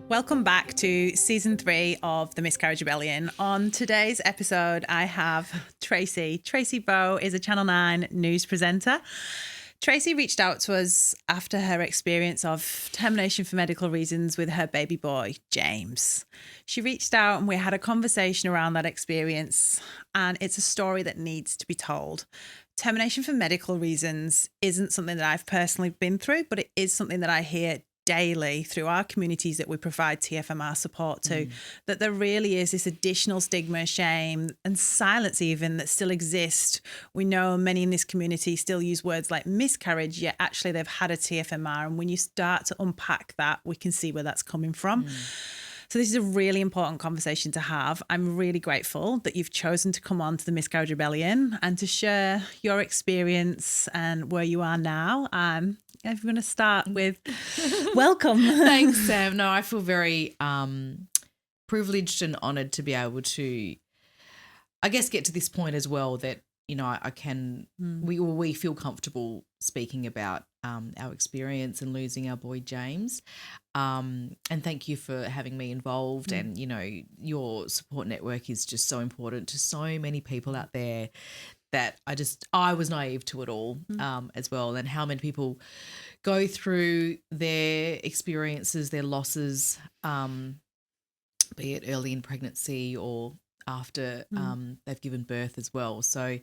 Welcome back to season 3 of the Miscarriage Rebellion. On today's episode, I have Tracy. Tracy Vo is a Channel 9 news presenter. Tracy reached out to us after her experience of termination for medical reasons with her baby boy, James. She reached out and we had a conversation around that experience, and it's a story that needs to be told. Termination for medical reasons isn't something that I've personally been through, but it is something that I hear daily through our communities that we provide TFMR support to, that there really is this additional stigma, shame and silence even that still exist. We know many in this community still use words like miscarriage, yet actually they've had a TFMR. And when you start to unpack that, we can see where that's coming from. So this is a really important conversation to have. I'm really grateful that you've chosen to come on to the Miscarriage Rebellion and to share your experience and where you are now. If we're going to start with welcome. Thanks, Sam. No, I feel very privileged and honoured to be able to, I guess, get to this point as well that, you know, I can, we feel comfortable speaking about our experience and losing our boy James. And thank you for having me involved. And, you know, your support network is just so important to so many people out there that I was naive to it all as well, and how many people go through their experiences, their losses, be it early in pregnancy or after they've given birth as well. So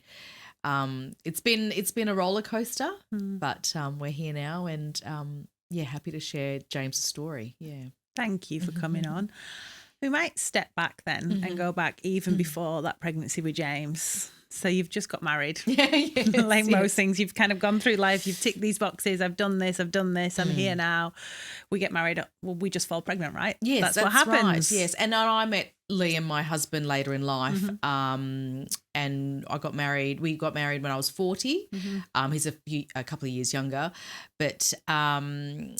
it's been a roller coaster, but we're here now, and happy to share James' story. Yeah. Thank you for coming on. We might step back then and go back even before that pregnancy with James. So you've just got married. Like most things, you've kind of gone through life. You've ticked these boxes. I've done this. I'm here now. We get married. Well, we just fall pregnant, right? Yes, that's what happens. Right. Yes. And I met Liam, my husband, later in life. And I got married. We got married when I was 40. He's a couple of years younger. But, I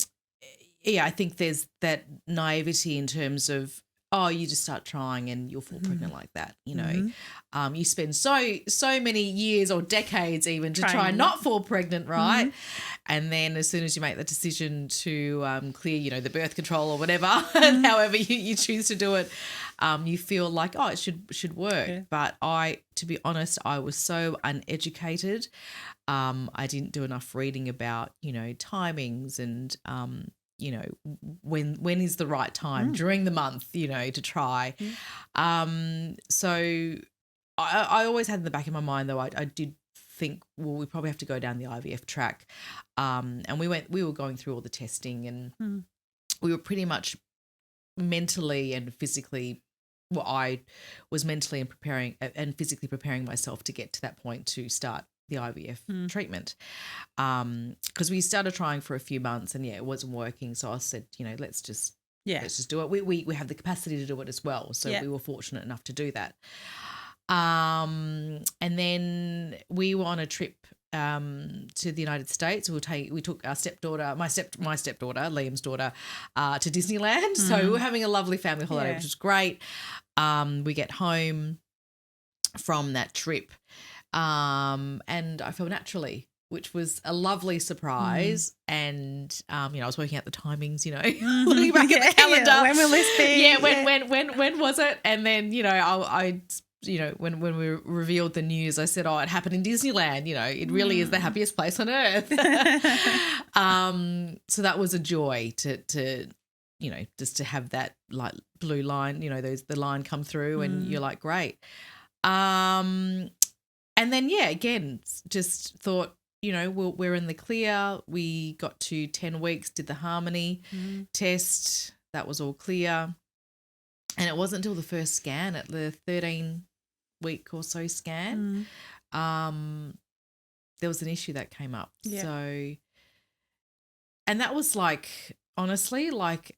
think there's that naivety in terms of, oh, you just start trying and you'll fall pregnant like that, you know. You spend so many years or decades even to try not fall pregnant, right? And then as soon as you make the decision to clear, you know, the birth control or whatever, however you choose to do it, you feel like, oh, it should work. Yeah. But to be honest, I was so uneducated. I didn't do enough reading about, you know, timings and you know, when is the right time during the month, you know, to try. So I always had in the back of my mind, though, I did think, well, we probably have to go down the IVF track. And we were going through all the testing, and we were pretty much mentally and physically, well, I was mentally and physically preparing myself to get to that point to start the IVF treatment, because we started trying for a few months and it wasn't working. So I said, you know, let's just do it. We have the capacity to do it as well, so we were fortunate enough to do that. And then we were on a trip to the United States. We took our stepdaughter, my stepdaughter, Liam's daughter, to Disneyland. So we were having a lovely family holiday, which was great. We get home from that trip. And I fell naturally, which was a lovely surprise. And, you know, I was working out the timings, you know, looking back at the calendar. Yeah. When will this be? Yeah, when was it? And then, you know, I you know, when we revealed the news, I said, oh, it happened in Disneyland. You know, it really is the happiest place on earth. So that was a joy to you know, just to have that like blue line, you know, the line come through and you're like, great. And then, again, just thought, you know, we're in the clear. We got to 10 weeks, did the harmony test. That was all clear. And it wasn't until the first scan, at the 13-week or so scan, there was an issue that came up. Yeah. So, and that was like, honestly, like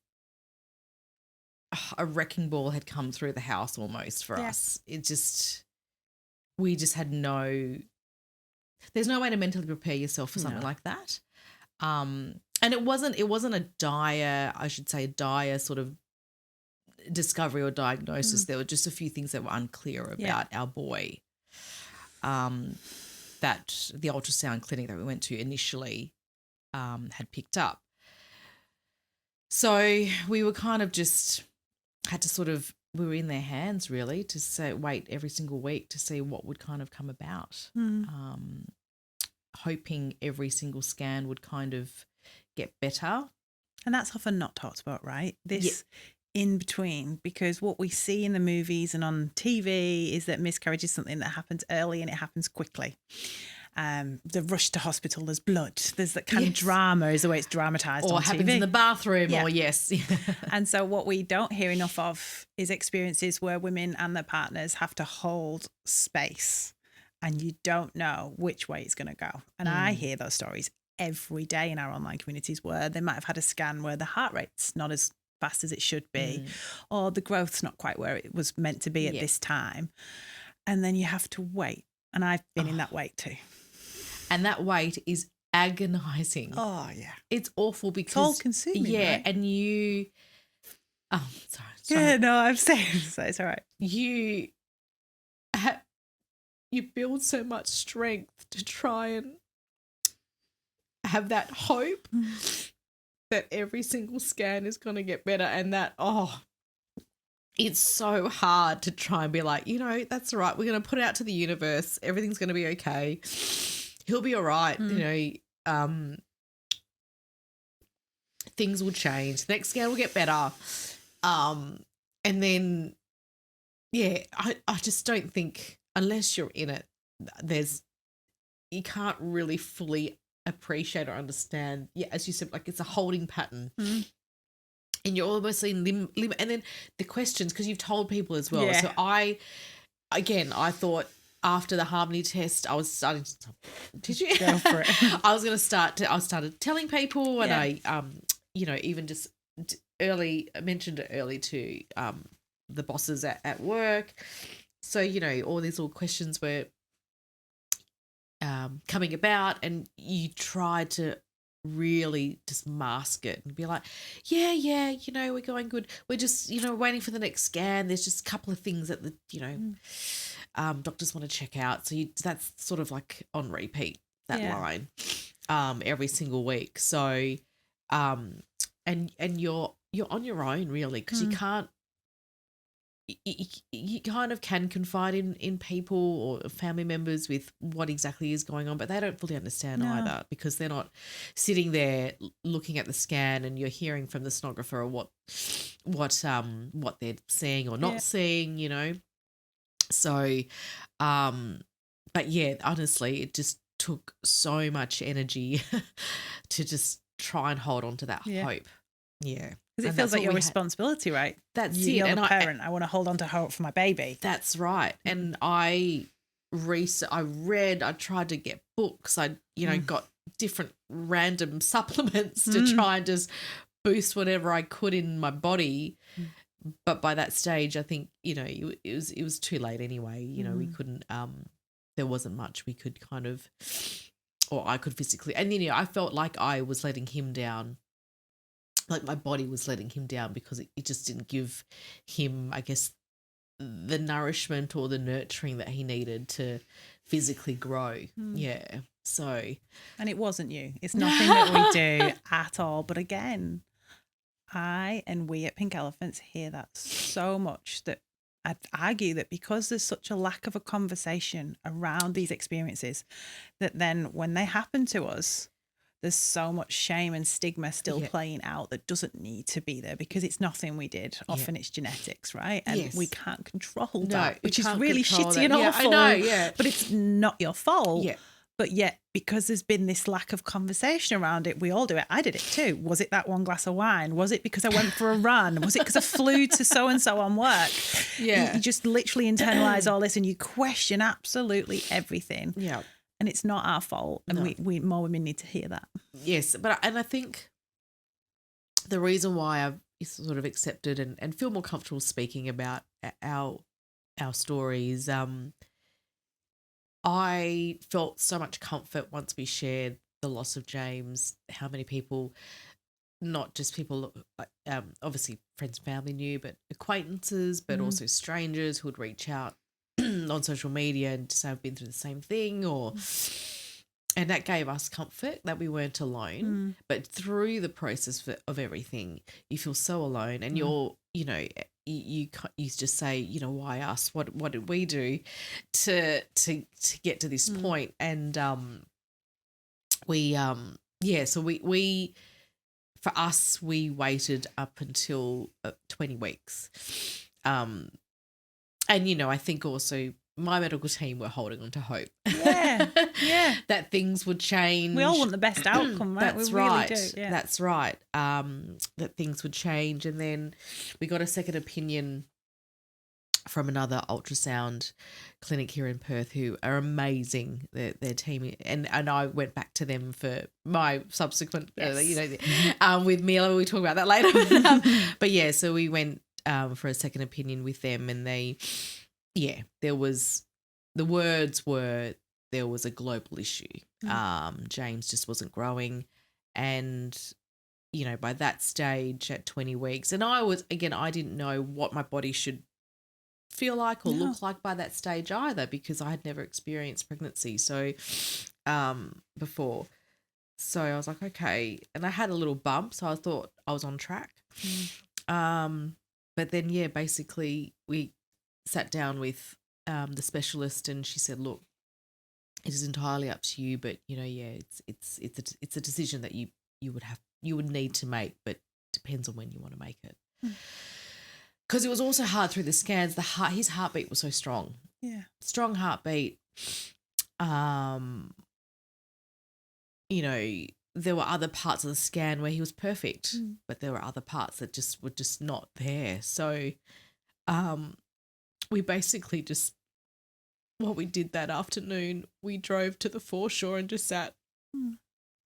a wrecking ball had come through the house almost for us. We just had there's no way to mentally prepare yourself for something like that. And it wasn't a dire sort of discovery or diagnosis. There were just a few things that were unclear about our boy. That the ultrasound clinic that we went to initially had picked up. So we were kind of just had to sort of, we were in their hands really to say, wait every single week to see what would kind of come about. Hoping every single scan would kind of get better. And that's often not talked about, right? This in between, because what we see in the movies and on TV is that miscarriage is something that happens early and it happens quickly. The rush to hospital, there's blood, there's that kind of drama is the way it's dramatized or on happens TV. in the bathroom or And so what we don't hear enough of is experiences where women and their partners have to hold space and you don't know which way it's going to go. And I hear those stories every day in our online communities where they might have had a scan where the heart rate's not as fast as it should be, or the growth's not quite where it was meant to be at this time. And then you have to wait. And I've been in that wait too. And that wait is agonising. Oh, yeah. It's awful because... It's all consuming, right? And you... Oh, sorry. Yeah, no, I'm saying so. It's all right. You build so much strength to try and have that hope that every single scan is going to get better, and that, it's so hard to try and be like, that's all right. We're going to put it out to the universe. Everything's going to be okay. He'll be all right. Things will change. The next scan will get better. And then, I just don't think, unless you're in it, you can't really fully appreciate or understand. Yeah, as you said, like it's a holding pattern. And you're almost in limbo. And then the questions, because you've told people as well. Yeah. So I thought after the Harmony test, I was starting to, did you? Go for it. I started telling people, and I, even just mentioned it early to the bosses at work. So, all these little questions were coming about, and you try to really just mask it and be like, we're going good. We're just, waiting for the next scan. There's just a couple of things that the, doctors want to check out. So that's sort of like on repeat, that line, every single week. So, and you're on your own really, because you can't, you kind of can confide in people or family members with what exactly is going on, but they don't fully understand either, because they're not sitting there looking at the scan and you're hearing from the sonographer what they're seeing or not seeing, So, but honestly, it just took so much energy to just try and hold on to that hope. Yeah. Because it feels like your responsibility, right? That's it. You're a parent. I want to hold on to hope for my baby. That's right. And I tried to get books. I, got different random supplements to try and just boost whatever I could in my body. But by that stage, I think, it was too late anyway. We couldn't, there wasn't much we could kind of, or I could physically, and then, I felt like I was letting him down. Like my body was letting him down because it just didn't give him, I guess, the nourishment or the nurturing that he needed to physically grow. Yeah. So. And it wasn't you. It's nothing that we do at all. But again, I and we at Pink Elephants hear that so much that I'd argue that because there's such a lack of a conversation around these experiences, that then when they happen to us, there's so much shame and stigma still playing out that doesn't need to be there, because it's nothing we did. Often it's genetics, right? And we can't control that, which is really shitty and awful. I know, but it's not your fault. Yeah. But yet, because there's been this lack of conversation around it, we all do it. I did it too. Was it that one glass of wine? Was it because I went for a run? Was it because I flew to so-and-so on work? Yeah. You just literally internalize all this and you question absolutely everything. Yeah. And it's not our fault. And we more women need to hear that. Yes. And I think the reason why I've sort of accepted and feel more comfortable speaking about our stories, I felt so much comfort once we shared the loss of James, how many people, not just people, obviously friends and family knew, but acquaintances, but also strangers who would reach out on social media and say I've been through the same thing, or And that gave us comfort that we weren't alone. But through the process of everything, you feel so alone, and you're, you know, you just say, you know, why us? What did we do to get to this point? And so we for us, we waited up until 20 weeks. And, you know, I think also my medical team were holding on to hope. Yeah, yeah. That things would change. We all want the best outcome, right? That's we right. Really do. Yeah. That's right. That things would change. And then we got a second opinion from another ultrasound clinic here in Perth who are amazing, their team. And I went back to them for my subsequent, with Mila. We talk about that later. But yeah, so we went for a second opinion with them, and there was a global issue. James just wasn't growing, and you know, by that stage at 20 weeks, and I didn't know what my body should feel like or look like by that stage either, because I had never experienced pregnancy before. So I was like, okay, and I had a little bump, so I thought I was on track. But then basically we sat down with the specialist, and she said, look, it is entirely up to you, but you know, it's a decision that you would need to make, but depends on when you want to make it. Because it was also hard through the scans. His heartbeat was so strong. Yeah, strong heartbeat. You know, there were other parts of the scan where he was perfect, but there were other parts that were just not there. So, we basically what we did that afternoon, we drove to the foreshore and just sat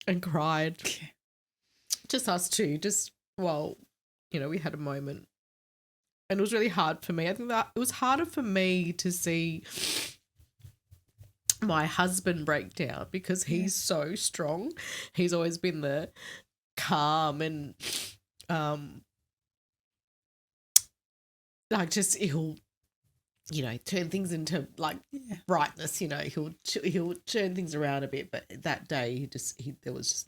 and cried. Just us two, you know, we had a moment. And it was really hard for me. I think that it was harder for me to see my husband break down, because he's so strong. He's always been the calm and he'll, you know, turn things into brightness. You know, he'll turn things around a bit. But that day, there was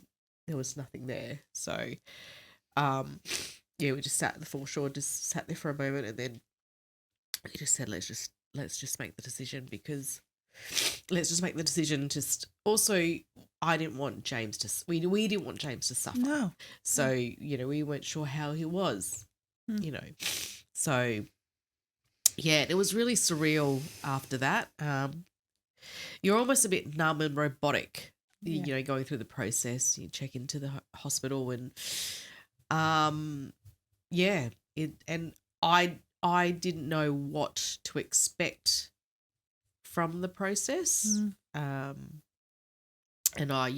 nothing there. So, we just sat at the foreshore, just sat there for a moment, and then we just said, let's just make the decision, because let's just make the decision. Just also, I didn't want James to, we didn't want James to suffer. No. So, you know, we weren't sure how he was, you know. So, yeah, it was really surreal after that. You're almost a bit numb and robotic, you know, going through the process. You check into the hospital and, and I didn't know what to expect from the process. And I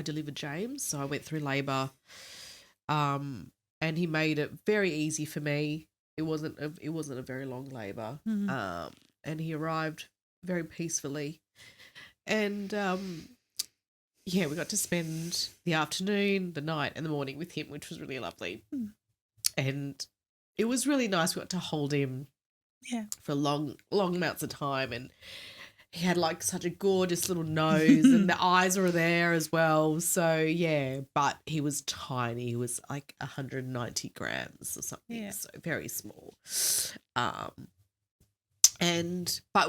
delivered James, so I went through labour, and he made it very easy for me. It wasn't a very long labour, and he arrived very peacefully, and we got to spend the afternoon, the night, and the morning with him, which was really lovely. And it was really nice. We got to hold him for long amounts of time, and he had like such a gorgeous little nose and the eyes were there as well. So, but he was tiny. He was like 190 grams or something, so very small. But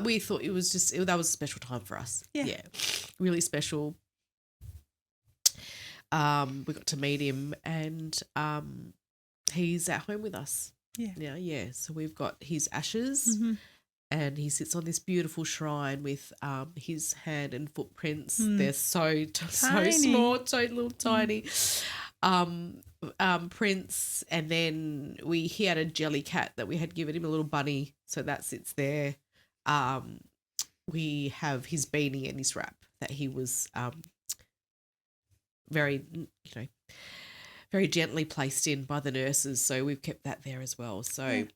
we thought that was a special time for us. Yeah, really special. We got to meet him, and he's at home with us. Yeah. So we've got his ashes, and he sits on this beautiful shrine with his hand and footprints. They're so small, so little tiny prints. And then he had a jelly cat that we had given him, a little bunny, so that sits there. We have his beanie and his wrap that he was very, very gently placed in by the nurses. So we've kept that there as well. So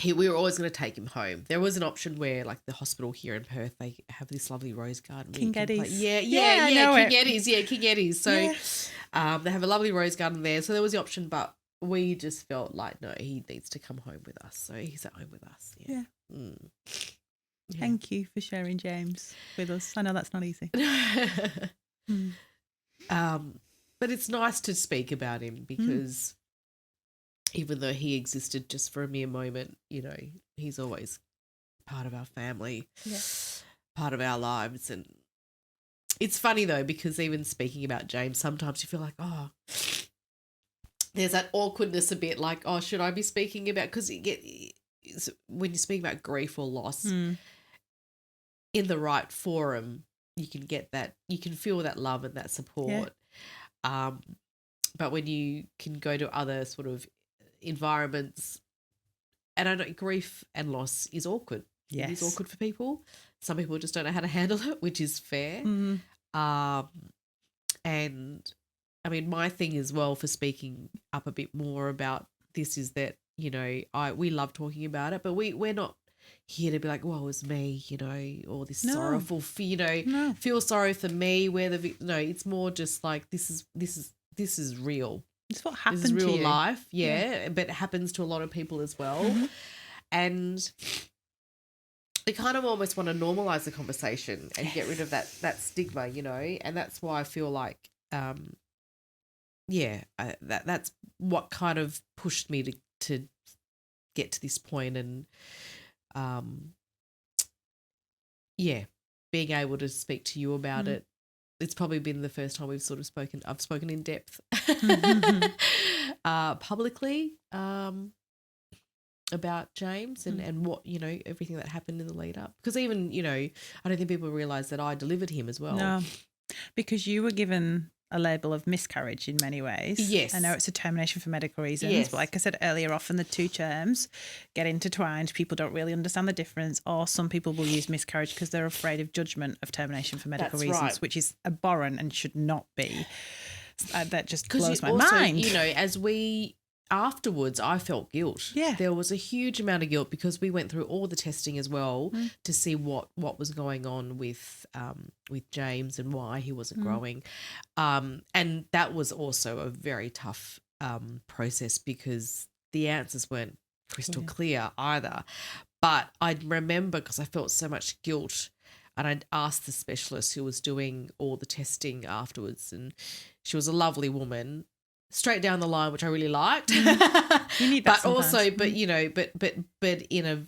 we were always going to take him home. There was an option where, like, the hospital here in Perth, they have this lovely rose garden. King Eddie's. King Eddie's. So they have a lovely rose garden there. So there was the option, but we just felt like, no, he needs to come home with us. So he's at home with us. Yeah. Thank you for sharing James with us. I know that's not easy. But it's nice to speak about him because even though he existed just for a mere moment, you know, he's always part of our family, part of our lives. And it's funny though, because even speaking about James, sometimes you feel like, oh, there's that awkwardness a bit like, oh, should I be speaking about, because when you speak about grief or loss in the right forum, you can get that, you can feel that love and that support. But when you can go to other sort of environments, and I know grief and loss is awkward. Yes. It is awkward for people. Some people just don't know how to handle it, which is fair. And I mean, my thing as well for speaking up a bit more about this is that, you know, we love talking about it, but we're not here to be like, well, it was me, you know, or this sorrowful, you know, feel sorry for me. No, it's more just like this is real. It's what happened. This is real to you. life, but it happens to a lot of people as well, and we kind of almost want to normalize the conversation and get rid of that stigma, you know, and that's why I feel like, that's what kind of pushed me to get to this point, and being able to speak to you about it. It's probably been the first time I've spoken in depth publicly about James and what, you know, everything that happened in the lead up. Because even, you know, I don't think people realise that I delivered him as well. No, because you were given a label of miscarriage in many ways. Yes. I know it's a termination for medical reasons, Yes. but like I said earlier, often the two terms get intertwined. People don't really understand the difference, or some people will use miscarriage because they're afraid of judgment of termination for medical That's reasons, right. which is abhorrent and should not be. That just blows my also, mind. You know, afterwards, I felt guilt. Yeah. There was a huge amount of guilt because we went through all the testing as well to see what was going on with James and why he wasn't growing. And that was also a very tough process because the answers weren't crystal clear either. But I remember, because I felt so much guilt, and I'd asked the specialist who was doing all the testing afterwards, and she was a lovely woman, straight down the line, which I really liked. You need that but sometimes. also, but you know, but in a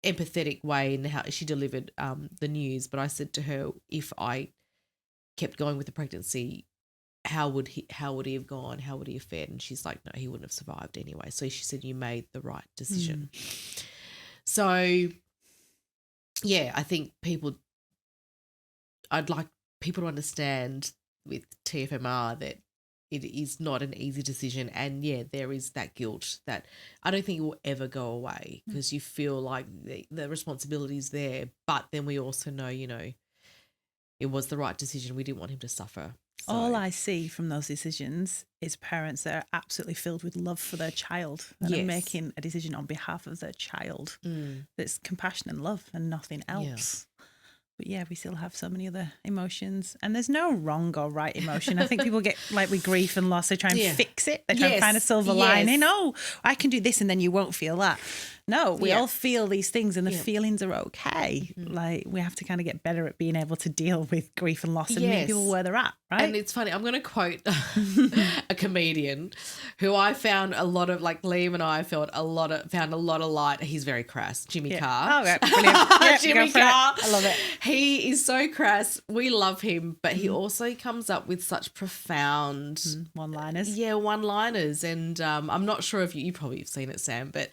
empathetic way in how she delivered the news. But I said to her, if I kept going with the pregnancy, how would he have gone? How would he have fared? And she's like, no, he wouldn't have survived anyway. So she said, you made the right decision. So yeah, I think I'd like people to understand with TFMR that it is not an easy decision, and there is that guilt that I don't think it will ever go away because you feel like the responsibility is there, but then we also know, you know, it was the right decision. We didn't want him to suffer. So. All I see from those decisions is parents that are absolutely filled with love for their child and are making a decision on behalf of their child that's compassion and love and nothing else. But yeah, we still have so many other emotions, and there's no wrong or right emotion. I think people get like with grief and loss, they try and fix it. They try and find a silver lining. Oh, I can do this and then you won't feel that. No, we all feel these things and the feelings are okay. Like we have to kind of get better at being able to deal with grief and loss and meet people where they're at, right? And it's funny, I'm going to quote a comedian who I found a lot of, like Liam and I found a lot of light. He's very crass, Jimmy Carr. Oh, right. Brilliant. Jimmy Carr. I love it. He is so crass. We love him, but he also comes up with such profound one-liners. Yeah, one-liners. And I'm not sure if you probably have seen it, Sam, but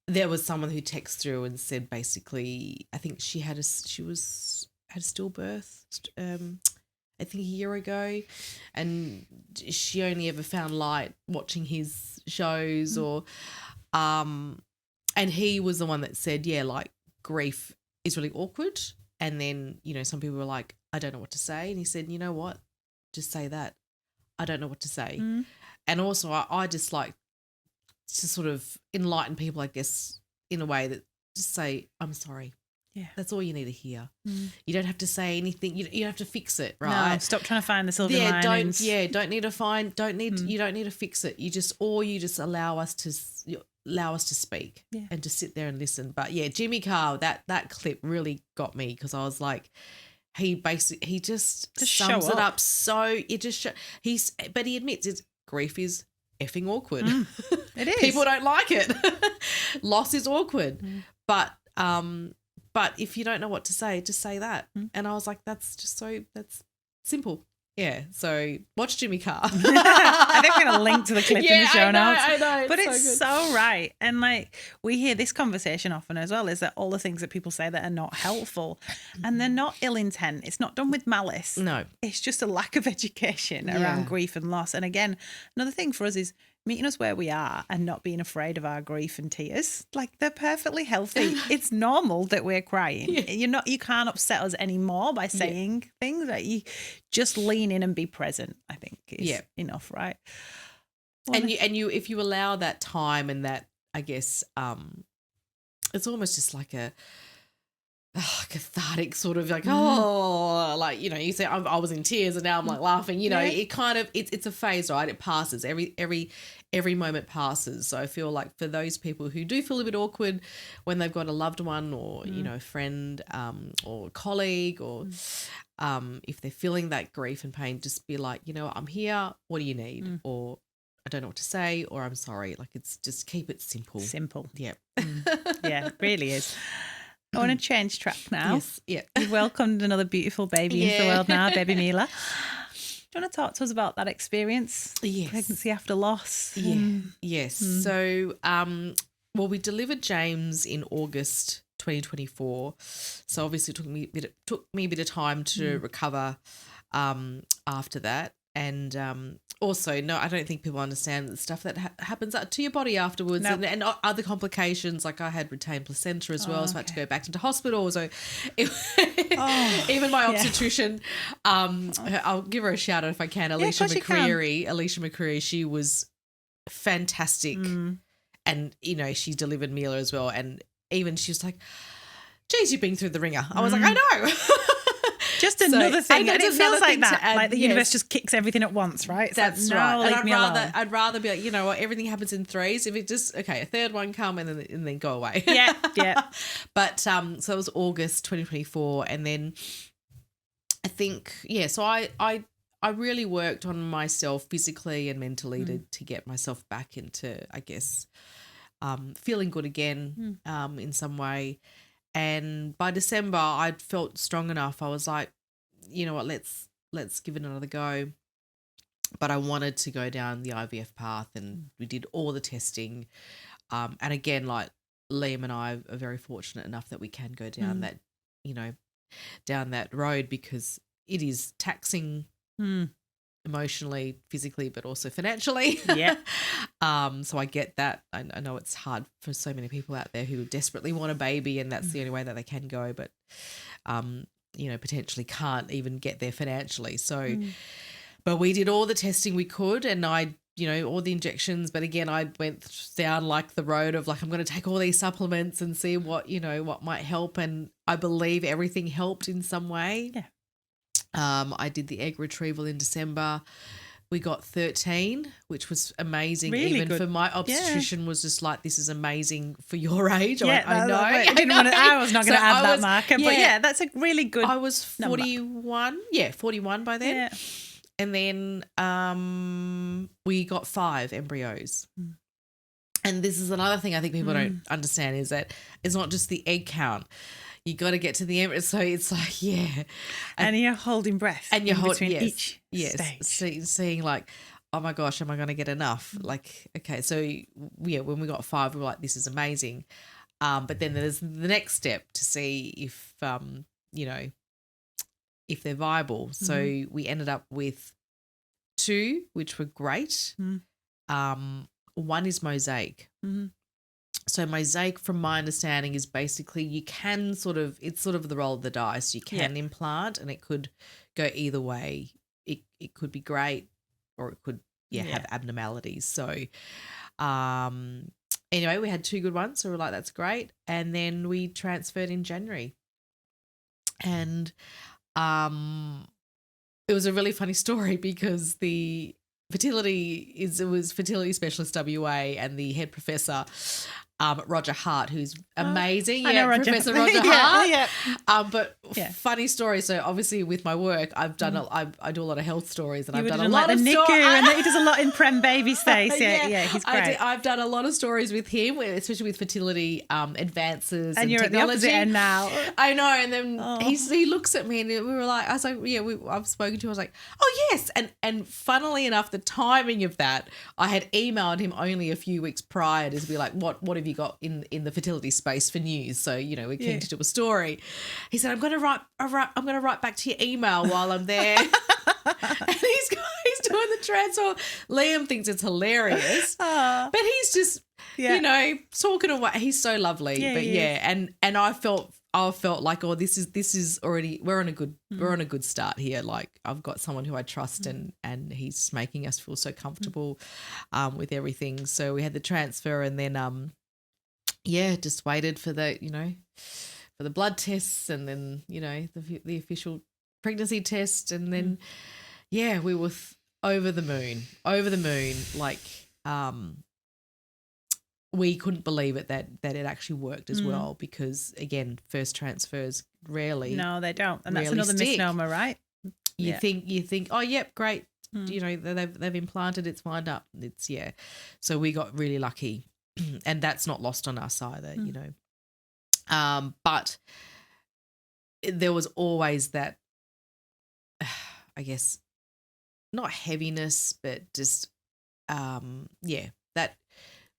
there was someone who texted through and said basically, I think she had a stillbirth, I think a year ago, and she only ever found light watching his shows and he was the one that said, like grief is really awkward. And then, you know, some people were like, I don't know what to say. And he said, you know what? Just say that. I don't know what to say. And also I just like to sort of enlighten people, I guess, in a way that just say, I'm sorry. Yeah. That's all you need to hear. You don't have to say anything. You don't have to fix it, right? No, stop trying to find the silver linings. You don't need to fix it. You just allow us to, allow us to speak Yeah. and to sit there and listen. But yeah, Jimmy Carr, that clip really got me, because I was like, he just show sums it up. up. So it just but he admits grief is effing awkward. It is. People don't like it. Loss is awkward. But if you don't know what to say, just say that. And I was like, that's simple. Yeah. So watch Jimmy Carr. I think we're going to link to the clip in the show notes. I know. But it's good. so right. And like we hear this conversation often as well, is that all the things that people say that are not helpful, and they're not ill intent. It's not done with malice. No. It's just a lack of education around grief and loss. And again, another thing for us is meeting us where we are and not being afraid of our grief and tears. Like, they're perfectly healthy. It's normal that we're crying. Yeah. You can't upset us anymore by saying things. Like, you just lean in and be present, I think, is enough, right? Well, and you if you allow that time and that, I guess, it's almost just like a cathartic sort of like, like, you know, you say I was in tears and now I'm like laughing, you know, it kind of, it's a phase, right? It passes. Every moment passes. So I feel like for those people who do feel a bit awkward when they've got a loved one or, you know, a friend or a colleague, or if they're feeling that grief and pain, just be like, you know, I'm here. What do you need? Or I don't know what to say, or I'm sorry. Like, it's just keep it simple. Simple. Yeah. Yeah, it really is. I want to change track now. Yes, yeah. You've welcomed another beautiful baby into the world now, baby Mila. Do you want to talk to us about that experience? Yes. Pregnancy after loss. Yeah. Yes. So, well, we delivered James in August 2024. So obviously it took me a bit of time to recover after that. And also, no, I don't think people understand the stuff that happens to your body afterwards, and other complications. Like, I had retained placenta as well, so I had to go back into hospital. So even my obstetrician, I'll give her a shout out if I can, Alicia McCreary, she was fantastic. And, you know, she delivered Mila as well. And even she was like, geez, you've been through the ringer. I was like, I know. Just another thing. And it feels like that. Add, like the universe just kicks everything at once, right? It's that's like, no, right. And I'd rather be like, you know what, everything happens in threes. If it just, okay, a third one come and then go away. Yeah. But so it was August 2024. And then I think, so I really worked on myself physically and mentally to get myself back into, I guess, feeling good again in some way. And by December, I'd felt strong enough. I was like, you know what, let's give it another go. But I wanted to go down the IVF path, and we did all the testing. And again, like, Liam and I are very fortunate enough that we can go down that, you know, down that road, because it is taxing emotionally, physically, but also financially. Yeah. So I get that. I know it's hard for so many people out there who desperately want a baby, and that's the only way that they can go, but you know, potentially can't even get there financially. So but we did all the testing we could, and I, you know, all the injections, but again, I went down like the road of like, I'm going to take all these supplements and see what, you know, what might help, and I believe everything helped in some way. Yeah. I did the egg retrieval in December. We got 13, which was amazing. Really even good. for my obstetrician was just like, this is amazing for your age. Yeah, I know. I was not going to add that marker, but yeah, that's a really good I was 41. Number. Yeah, 41 by then. Yeah. And then we got 5 embryos. And this is another thing I think people don't understand, is that it's not just the egg count. You got to get to the embryo. So it's like, and you're holding breath. And you're holding each stage. Seeing like, oh my gosh, am I going to get enough? Like, okay, so when we got 5, we were like, this is amazing. But then there's the next step to see if, you know, if they're viable. So we ended up with 2, which were great. One is mosaic. So mosaic, from my understanding, is basically it's sort of the roll of the dice. You can implant, and it could go either way. It could be great, or it could have abnormalities. So anyway, we had 2 good ones, so we're like, that's great. And then we transferred in January. And it was a really funny story, because the Fertility it was fertility specialist WA and the head professor, Roger Hart, who's amazing. I know Roger. Professor Roger Hart. Yeah. But funny story. So obviously with my work, I've done I do a lot of health stories, and I've done a lot like of the NICU, and he does a lot in prem baby space. Yeah, he's great. I've done a lot of stories with him, especially with fertility advances and you're technology. at the opposite end now. I know, and then he looks at me, and we were like, I was like, yeah, I've spoken to him. I was like, oh yes, and funnily enough, the timing of that, I had emailed him only a few weeks prior to be like, what have you got in the fertility space for news? So we're keen to do a story. He said, I'm going to write back to your email while I'm there. And he's doing the transfer. Liam thinks it's hilarious, but he's just talking away. He's so lovely. And I felt like, oh, this is already, we're on a good start here. Like, I've got someone who I trust, and he's making us feel so comfortable with everything. So we had the transfer, and then just waited for the for the blood tests, and then the official pregnancy test, and then we were over the moon. Like, we couldn't believe it that it actually worked as well, because again, first transfers rarely. No, they don't, and that's really another misnomer, right? You think, oh, yep, great. They've implanted, it's lined up. So we got really lucky, and that's not lost on us either. But there was always that, I guess, not heaviness, but just that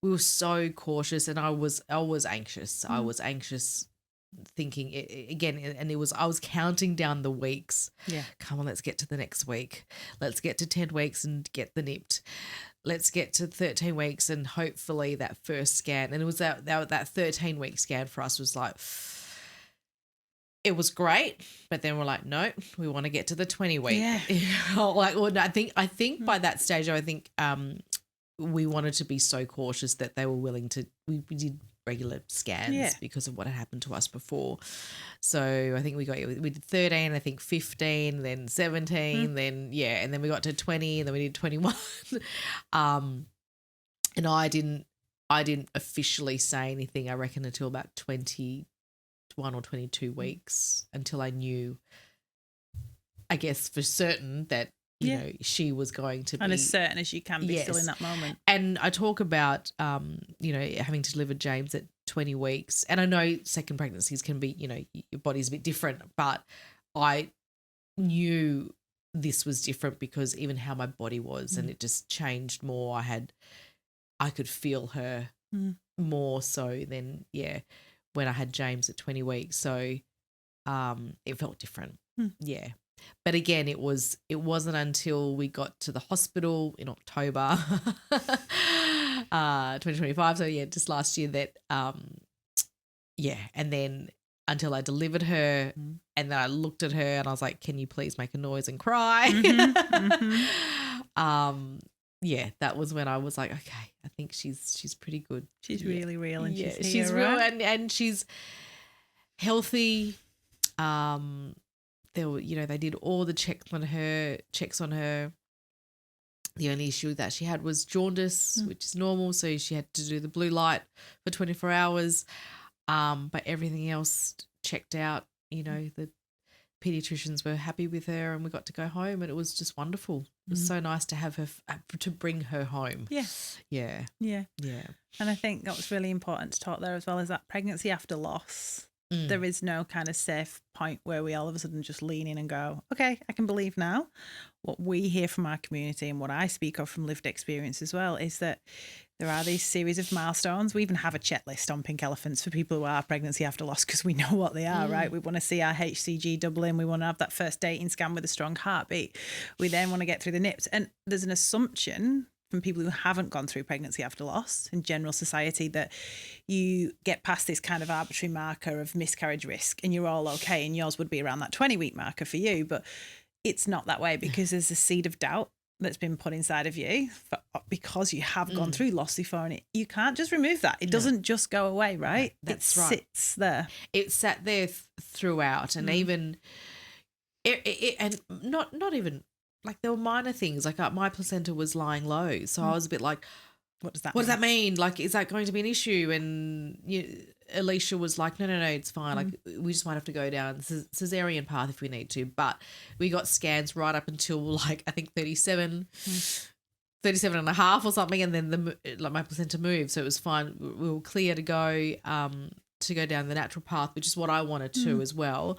we were so cautious, and I was anxious. I was anxious, thinking again, and I was counting down the weeks. Yeah, come on, let's get to the next week. Let's get to 10 weeks and get the nipped. Let's get to 13 weeks, and hopefully that first scan. And it was that 13-week scan for us was like, it was great, but then we're like, no, we want to get to the 20-week. Yeah. I think by that stage, I think we wanted to be so cautious that they were willing to. We did regular scans because of what had happened to us before. So I think we did 13, I think 15, then 17, then and then we got to 20, and then we did 21. And I didn't officially say anything, I reckon, until about 21 or 22 weeks, until I knew, I guess, for certain that she was going to be. And as certain as you can be still in that moment. And I talk about, having delivered James at 20 weeks. And I know second pregnancies can be, your body's a bit different, but I knew this was different because even how my body was, and it just changed more. I could feel her more so than, when I had James at 20 weeks. So it felt different. Yeah. But again, it wasn't until we got to the hospital in October 2025, so just last year, that and then until I delivered her, and then I looked at her and I was like, can you please make a noise and cry? That was when I was like, okay, I think she's pretty good. She's really real, and she's real, and she's healthy. They did all the checks on her. The only issue that she had was jaundice, which is normal, so she had to do the blue light for 24 hours. But everything else checked out. The pediatricians were happy with her, and we got to go home, and it was just wonderful. It was so nice to have her, to bring her home. Yeah. And I think that was really important to talk there as well, is that pregnancy after loss. There is no kind of safe point where we all of a sudden just lean in and go, okay, I can believe now. What we hear from our community, and what I speak of from lived experience as well, is that there are these series of milestones. We even have a checklist on Pink Elephants for people who are pregnancy after loss, because we know what they are, right? We want to see our HCG double in. We want to have that first dating scan with a strong heartbeat. We then want to get through the NIPS. And there's an assumption from people who haven't gone through pregnancy after loss in general society that you get past this kind of arbitrary marker of miscarriage risk and you're all okay, and yours would be around that 20-week marker for you. But it's not that way, because there's a seed of doubt that's been put inside of you because you have gone through loss before, and you can't just remove that. It doesn't just go away, right? That's right. It sits there. It sat there throughout, and even and not even like there were minor things. Like my placenta was lying low. So I was a bit like, What does that what does that mean? Like, is that going to be an issue? And Alicia was like, no, it's fine. Like, we just might have to go down cesarean path if we need to. But we got scans right up until like, I think 37 and a half or something. And then my placenta moved. So it was fine. We were clear to go down the natural path, which is what I wanted to as well.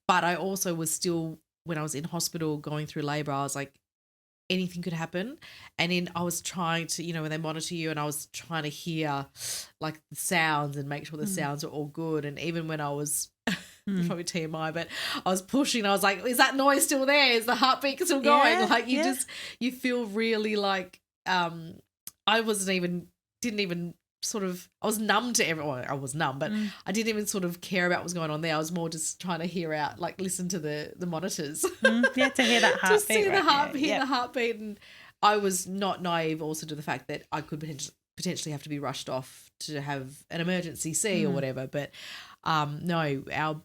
But I also was still, when I was in hospital going through labour, I was like, anything could happen. And then I was trying to, when they monitor you, and I was trying to hear like the sounds and make sure the sounds are all good. And even when I was probably TMI, but I was pushing, I was like, is that noise still there? Is the heartbeat still going? Yeah, like you feel really like I didn't even sort of, I was numb to everyone. I was numb, but I didn't even sort of care about what was going on there. I was more just trying to hear out, like listen to the monitors. Yeah, to hear that heartbeat. To see the heartbeat. And I was not naive also to the fact that I could potentially have to be rushed off to have an emergency C or whatever. But no, our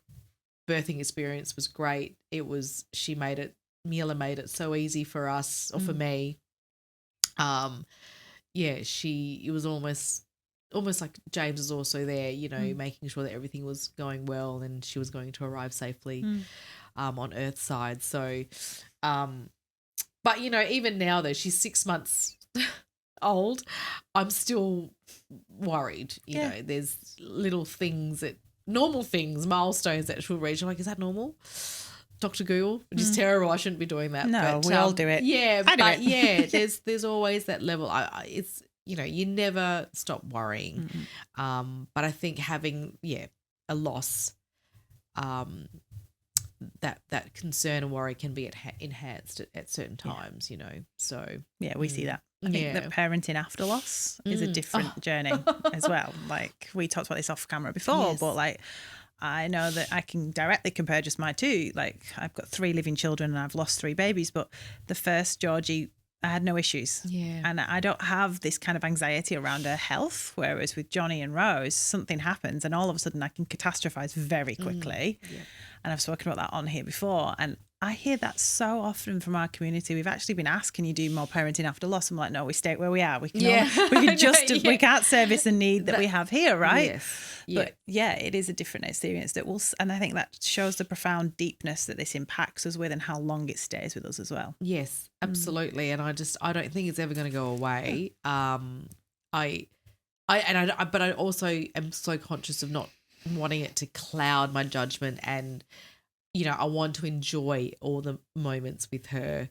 birthing experience was great. Mila made it so easy for us, or for me. It was almost like James was also there, making sure that everything was going well and she was going to arrive safely on Earth's side. So, but, even now though, she's 6 months old, I'm still worried. You know, there's little things normal things, milestones that she'll reach. I'm like, is that normal? Dr. Google, which is terrible. I shouldn't be doing that. No, but, we all do it. Yeah, I do it. There's always that level. It's, you never stop worrying. But I think having, a loss, that concern and worry can be enhanced at certain times, So yeah, we see that. I think that parenting after loss is a different journey as well. Like we talked about this off camera before, but like I know that I can directly compare just my two. Like I've got 3 living children and I've lost 3 babies, but the first Georgie, I had no issues. Yeah. And I don't have this kind of anxiety around her health, whereas with Johnny and Rose, something happens and all of a sudden I can catastrophize very quickly. And I've spoken about that on here before. And I hear that so often from our community. We've actually been asked, can you do more parenting after loss? I'm like, no, we stay where we are. We can we can't service the need that we have here, right? Yes. But it is a different experience and I think that shows the profound deepness that this impacts us with and how long it stays with us as well. Yes, absolutely. And I don't think it's ever going to go away. But I also am so conscious of not wanting it to cloud my judgment, and I want to enjoy all the moments with her,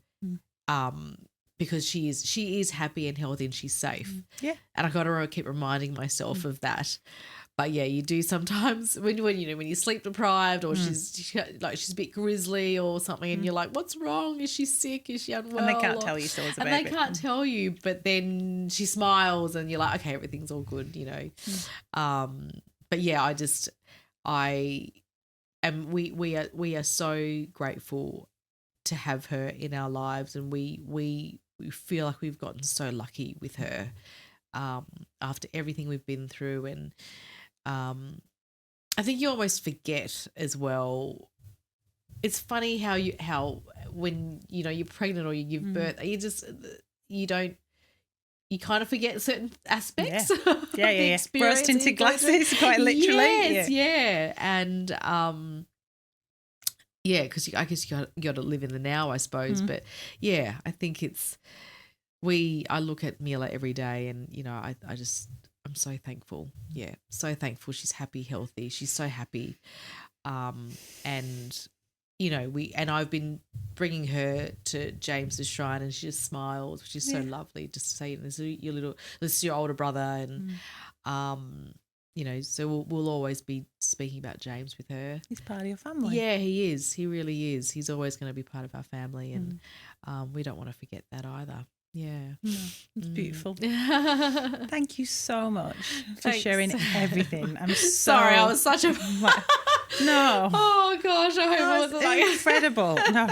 because she is happy and healthy and she's safe. Yeah, and I got to keep reminding myself of that. But yeah, you do sometimes when you're sleep deprived, or she's a bit grizzly or something, and you're like, what's wrong? Is she sick? Is she unwell? And they can't tell you still as a baby. And they can't tell you, but then she smiles and you're like, okay, everything's all good, But yeah, we are so grateful to have her in our lives, and we feel like we've gotten so lucky with her after everything we've been through. And I think you almost forget as well. It's funny how when you're pregnant or you give birth, you kind of forget certain aspects. Yeah. Rose-tinted glasses, quite literally. Yes, and because I guess you got to live in the now, I suppose. But yeah, I think I look at Mila every day, and I'm so thankful. Yeah, so thankful. She's happy, healthy. She's so happy, and I've been bringing her to James's shrine, and she just smiles, which is so lovely. Just to say, this is your older brother, and so we'll always be speaking about James with her. He's part of your family. Yeah, he is. He really is. He's always going to be part of our family, and we don't want to forget that either. Yeah. No, it's beautiful. Thank you so much for sharing everything. I'm sorry, I was such a... No. Oh, gosh, I hope I wasn't like... incredible. No,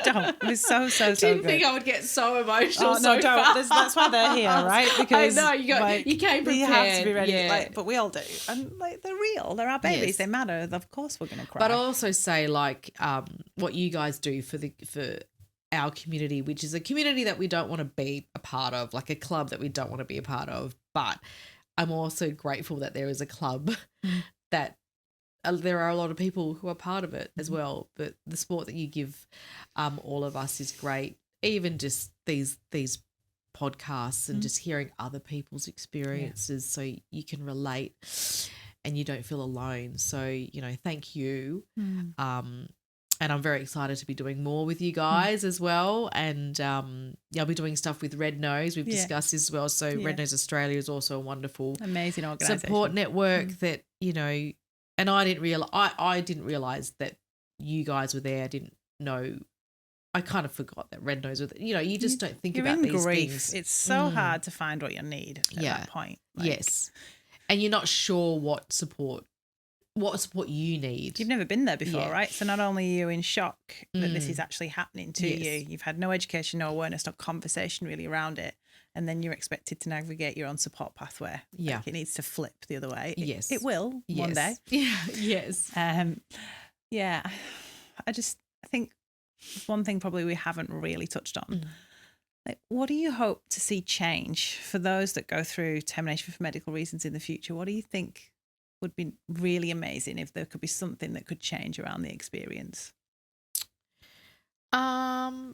don't. It was so good. Didn't think I would get so emotional don't. That's why they're here, right? Because I know, you came prepared. You have to be ready, but we all do. And they're real. They're our babies. Yes. They matter. Of course we're going to cry. But I'll also say, what you guys do for our community, which is a community that we don't want to be a part of, like a club that we don't want to be a part of. But I'm also grateful that there is a club that there are a lot of people who are part of it as well. But the support that you give all of us is great. Even just these podcasts and just hearing other people's experiences so you can relate and you don't feel alone. So, you know, thank you. And I'm very excited to be doing more with you guys as well. And I'll be doing stuff with Red Nose. We've discussed this as well. So Red Nose Australia is also a wonderful, amazing organisation, support network that, you know, and I didn't realize that you guys were there. I didn't know. I kind of forgot that Red Nose was there. You know, you just don't think about these things. It's so hard to find what you need at that point. Yes. And you're not sure what support you need. You've never been there before, right? So not only are you in shock that this is actually happening to you, you've had no education, no awareness, no conversation really around it, and then you're expected to navigate your own support pathway. Yeah. Like it needs to flip the other way. Yes. It will one day. Yeah. Yes. Yeah. I think one thing probably we haven't really touched on. Like, what do you hope to see change for those that go through termination for medical reasons in the future? What do you think would be really amazing if there could be something that could change around the experience? And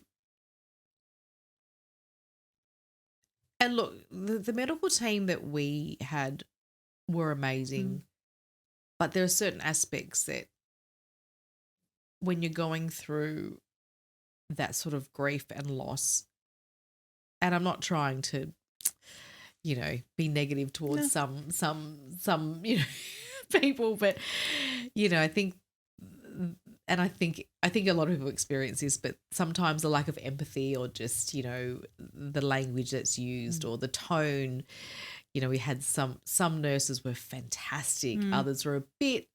look, the medical team that we had were amazing, but there are certain aspects that when you're going through that sort of grief and loss, and I'm not trying to, you know, be negative towards some, you know, people, but, you know, I think a lot of people experience this, but sometimes the lack of empathy or just, you know, the language that's used or the tone, you know, we had some nurses were fantastic. Others were a bit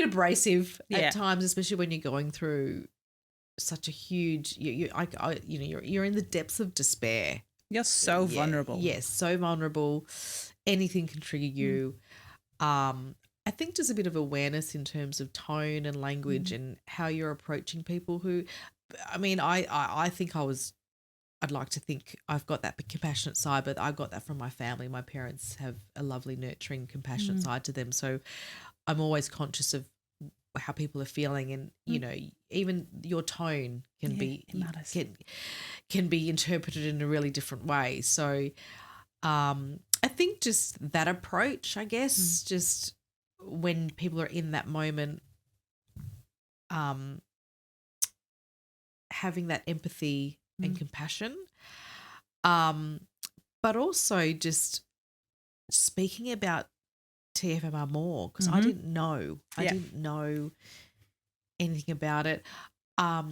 abrasive at times, especially when you're going through such a huge, you're in the depths of despair. You're so vulnerable. Yes, so vulnerable. Anything can trigger you. I think just a bit of awareness in terms of tone and language and how you're approaching people who, I mean, I think I'd like to think I've got that compassionate side, but I got that from my family. My parents have a lovely, nurturing, compassionate side to them. So I'm always conscious of how people are feeling, and you know, even your tone can can be interpreted in a really different way. So I think just that approach, I guess, just when people are in that moment, having that empathy and compassion, but also just speaking about TFMR more, because I didn't know. I didn't know anything about it. I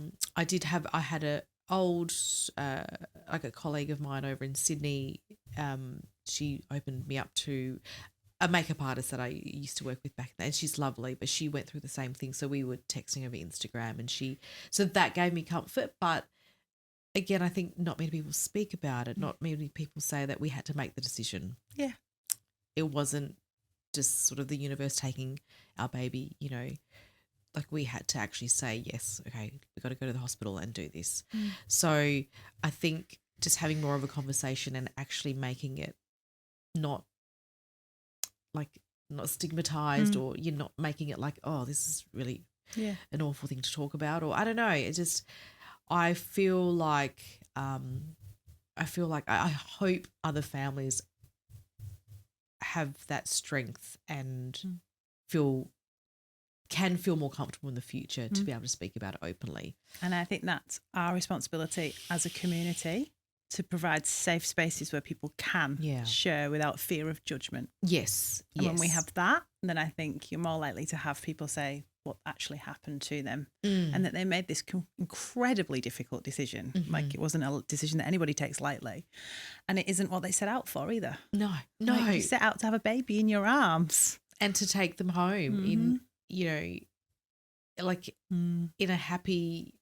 had a old like a colleague of mine over in Sydney. She opened me up to a makeup artist that I used to work with back then, and she's lovely, but she went through the same thing. So we were texting over Instagram, and so that gave me comfort. But again, I think not many people speak about it. Not many people say that we had to make the decision. Yeah. It wasn't just sort of the universe taking our baby, you know, like we had to actually say, yes, okay, we've got to go to the hospital and do this. So I think just having more of a conversation and actually making it not stigmatized, or you're not making it like, oh, this is really an awful thing to talk about, or I don't know. It just, I feel like I hope other families have that strength and can feel more comfortable in the future to be able to speak about it openly. And I think that's our responsibility as a community, to provide safe spaces where people can share without fear of judgment. Yes. And when we have that, then I think you're more likely to have people say what actually happened to them, and that they made this incredibly difficult decision. Like, it wasn't a decision that anybody takes lightly, and it isn't what they set out for either. No. Like, you set out to have a baby in your arms and to take them home in, you know, like in a happy,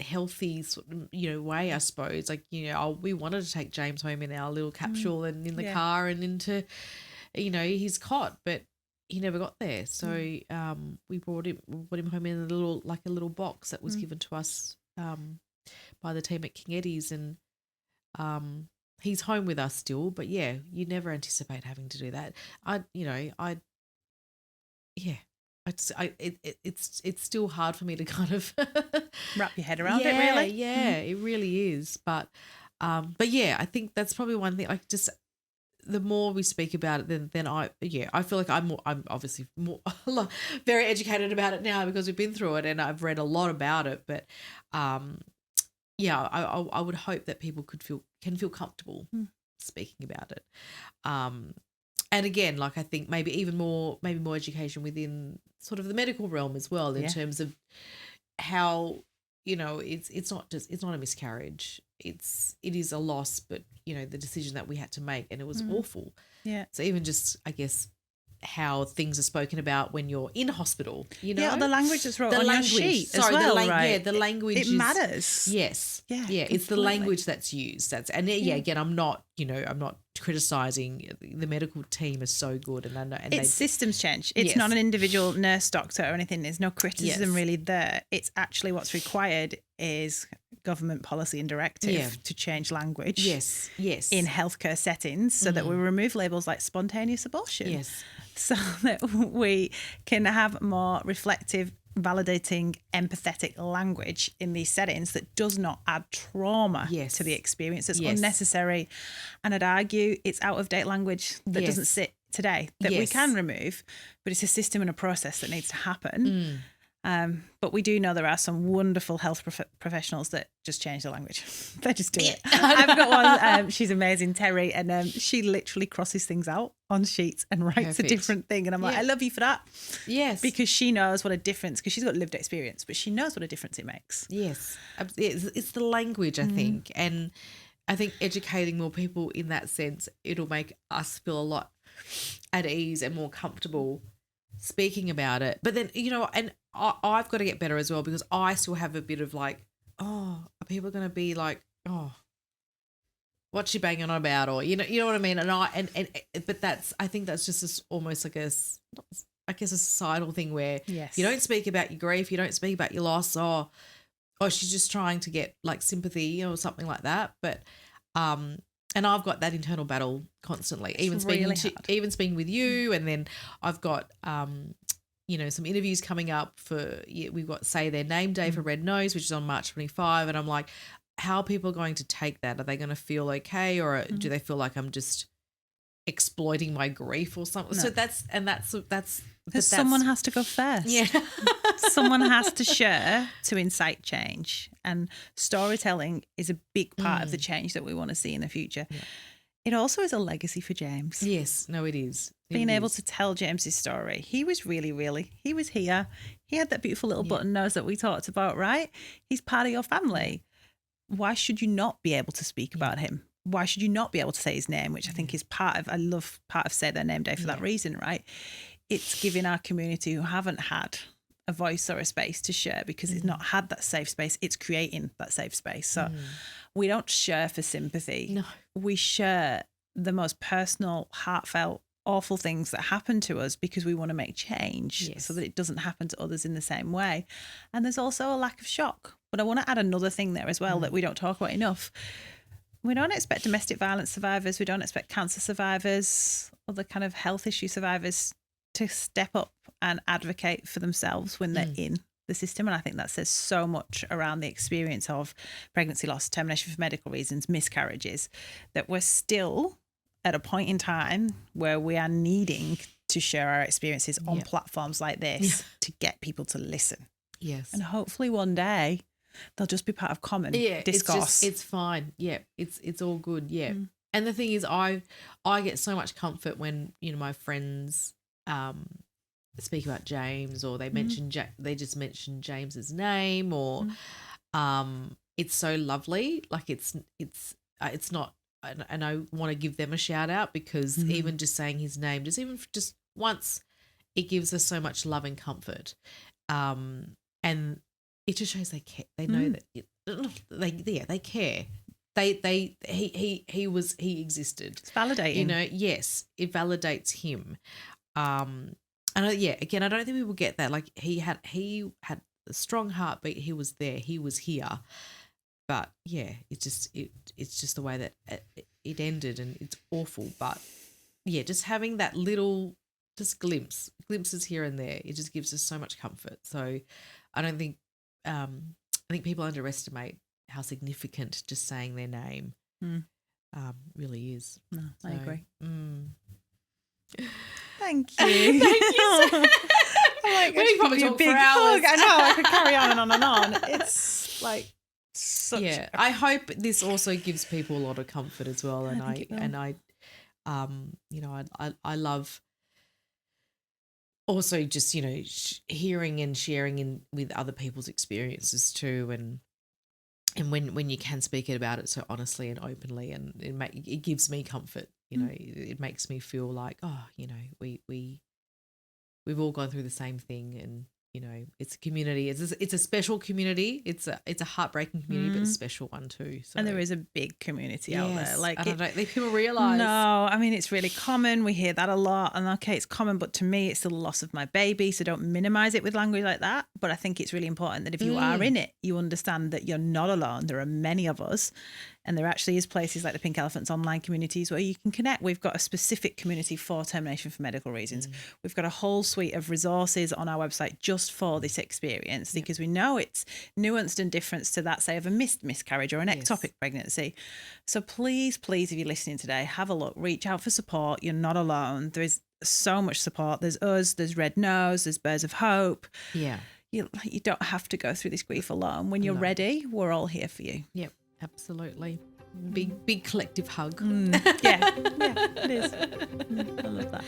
healthy sort of, you know, way, I suppose. Like, you know, we wanted to take James home in our little capsule and in the car and into, you know, his cot, but he never got there. So we brought him home in a little box that was given to us by the team at King Eddie's, and he's home with us still. But yeah, you never anticipate having to do that. It's still hard for me to kind of wrap your head around it, really. Yeah, it really is. But yeah, I think that's probably one thing. Like, just the more we speak about it, then I feel like I'm obviously more very educated about it now because we've been through it and I've read a lot about it. But yeah, I would hope that people can feel comfortable speaking about it. And again, like, I think maybe more education within sort of the medical realm as well, in terms of how, it's not a miscarriage. It is a loss, but the decision that we had to make, and it was awful. Yeah. So even just, I guess, how things are spoken about when you're in hospital, Yeah, the language that's wrote on your sheet as well, right? Yeah, the language it matters. Yes. Yeah, it's the language that's used. Again, I'm not criticising. The medical team is so good, and I know, and it's systems change. It's not an individual nurse, doctor, or anything. There's no criticism really there. It's actually what's required is government policy and directive to change language. Yes. In healthcare settings, so that we remove labels like spontaneous abortion. Yes. So that we can have more reflective, validating, empathetic language in these settings that does not add trauma to the experience. It's unnecessary. And I'd argue it's out-of-date language that doesn't sit today, that we can remove, but it's a system and a process that needs to happen. But we do know there are some wonderful health professionals that just change the language. They just do it. I've got one, she's amazing, Terry, and she literally crosses things out on sheets and writes a different thing. And I'm like, I love you for that. Yes. Because she knows what a difference, because she's got lived experience, but she knows what a difference it makes. Yes. It's the language, I think. And I think educating more people in that sense, it'll make us feel a lot at ease and more comfortable speaking about it. But then, and I've got to get better as well, because I still have a bit of like, are people going to be like, what's she banging on about? Or, you know what I mean? But I think that's just almost like a societal thing where you don't speak about your grief, you don't speak about your loss, or she's just trying to get like sympathy or something like that. But, and I've got that internal battle constantly, even speaking with you. And then I've got, some interviews coming up for, we've got Say Their Name Day for Red Nose, which is on March 25. And I'm like, how are people going to take that? Are they going to feel okay? Or do they feel like I'm just exploiting my grief or something? No. So that's someone has to go first. Yeah. Someone has to share to incite change. And storytelling is a big part of the change that we want to see in the future. Yeah. It also is a legacy for James. Yes, no, it is. Being able to tell James's story. He was he was here. He had that beautiful little button nose that we talked about, right? He's part of your family. Why should you not be able to speak about him? Why should you not be able to say his name, which I think is I love part of Say Their Name Day for that reason, right? It's giving our community who haven't had a voice or a space to share, because it's not had that safe space, it's creating that safe space. So we don't share for sympathy. No. We share the most personal, heartfelt, awful things that happen to us because we want to make change so that it doesn't happen to others in the same way. And there's also a lack of shock. But I want to add another thing there as well that we don't talk about enough. We don't expect domestic violence survivors, we don't expect cancer survivors, other kind of health issue survivors to step up and advocate for themselves when they're in the system. And I think that says so much around the experience of pregnancy loss, termination for medical reasons, miscarriages, that we're still at a point in time where we are needing to share our experiences on platforms like this to get people to listen. Yes. And hopefully one day they'll just be part of common discourse. It's fine. Yeah. It's all good. Yeah. And the thing is, I get so much comfort when, my friends speak about James, or they mention they just mention James's name, or it's so lovely. Like it's not, and I want to give them a shout out, because even just saying his name, just once, it gives us so much love and comfort. And it just shows they care. They know that they care. He existed. It's validating. Yes, it validates him. And again, I don't think people get that. Like he had a strong heartbeat. He was there. He was here. But yeah, it's just the way that it ended, and it's awful. But yeah, just having that little glimpses here and there, it just gives us so much comfort. So I don't think I think people underestimate how significant just saying their name really is. No, I agree. Thank you. Thank you. I'm like, we probably talk for hours. I know, I could carry on and on. It's like such I hope this also gives people a lot of comfort as well. And I love also just, hearing and sharing with other people's experiences too, and when you can speak about it so honestly and openly, and it gives me comfort. It makes me feel like, we've all gone through the same thing, and it's a community. It's a special community. It's a heartbreaking community, but a special one too. So. And there is a big community out there. Like, I don't think people realise. No, I mean, it's really common. We hear that a lot. And okay, it's common, but to me, it's still the loss of my baby. So don't minimize it with language like that. But I think it's really important that if you are in it, you understand that you're not alone. There are many of us. And there actually is places like the Pink Elephants online communities where you can connect. We've got a specific community for termination for medical reasons. We've got a whole suite of resources on our website just for this experience, because we know it's nuanced and different to that, say, of a miscarriage or an ectopic pregnancy. So please, if you're listening today, have a look, reach out for support. You're not alone. There is so much support. There's us, there's Red Nose, there's Birds of Hope. Yeah. You don't have to go through this grief alone. When you're ready, we're all here for you. Yep. Absolutely. Big collective hug. Yeah, it is. I love that.